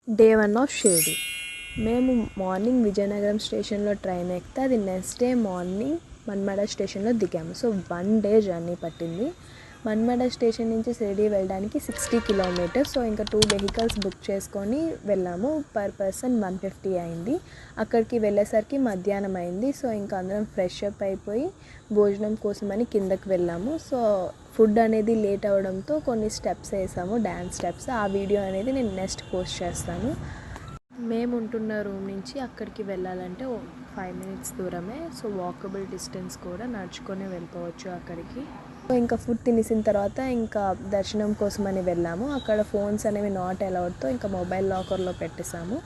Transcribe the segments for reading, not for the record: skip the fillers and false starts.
Day 1 of Shirdi. మేము morning Vizianagaram స్టేషన్లో train ఎక్కితే అది నెక్స్ట్ డే మార్నింగ్ మన్మడ స్టేషన్లో దిగాము. సో 1 డే జర్నీ పట్టింది. మన్మడ స్టేషన్ నుంచి షిరిడి వెళ్ళడానికి 60 కిలోమీటర్స్. సో ఇంకా 2 వెహికల్స్ బుక్ చేసుకొని వెళ్ళాము. పర్ పర్సన్ 150 అయింది. అక్కడికి వెళ్ళేసరికి మధ్యాహ్నం అయింది. సో ఇంకా అందరం ఫ్రెష్ అప్ అయిపోయి భోజనం కోసమని కిందకి వెళ్ళాము. సో ఫుడ్ అనేది లేట్ అవ్వడంతో కొన్ని స్టెప్స్ వేసాము, డ్యాన్స్ స్టెప్స్. ఆ వీడియో అనేది నేను నెక్స్ట్ పోస్ట్ చేస్తాను. మేము ఉంటున్న రూమ్ నుంచి అక్కడికి వెళ్ళాలంటే 5 minutes దూరమే. సో వాకబుల్ డిస్టెన్స్ కూడా, నడుచుకొని వెళ్ళిపోవచ్చు అక్కడికి. సో ఇంకా ఫుడ్ తినేసిన తర్వాత ఇంకా దర్శనం కోసమని వెళ్ళాము. అక్కడ ఫోన్స్ అనేవి నాట్ అలౌడ్తో ఇంకా మొబైల్ లాకర్లో పెట్టేసాము.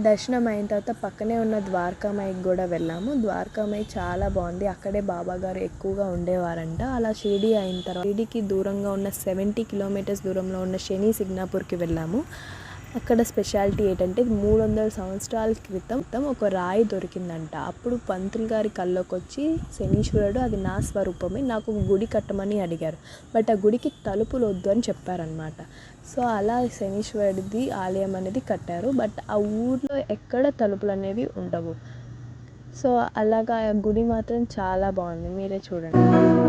దర్శనం అయిన తర్వాత పక్కనే ఉన్న ద్వారకామాయికి కూడా వెళ్ళాము. ద్వారకామాయి చాలా బాగుంది. అక్కడే బాబాగారు ఎక్కువగా ఉండేవారంట. అలా షిరిడి అయిన తర్వాత షిరిడికి దూరంగా ఉన్న 70 kilometers దూరంలో ఉన్న శని సిగ్నాపూర్కి వెళ్ళాము. అక్కడ స్పెషాలిటీ ఏంటంటే 300 సంవత్సరాల క్రితం ఒక రాయి దొరికిందంట. అప్పుడు పంతులు గారి కల్లోకి వచ్చి శనీశ్వరుడు అది నా స్వరూపమే, నాకు గుడి కట్టమని అడిగారు. బట్ ఆ గుడికి తలుపులు వద్దు అని చెప్పారనమాట. సో అలా శనీశ్వరుడిది ఆలయం అనేది కట్టారు. బట్ ఆ ఊర్లో ఎక్కడ తలుపులు అనేవి ఉండవు. సో అలాగా గుడి మాత్రం చాలా బాగుంది, మీరే చూడండి.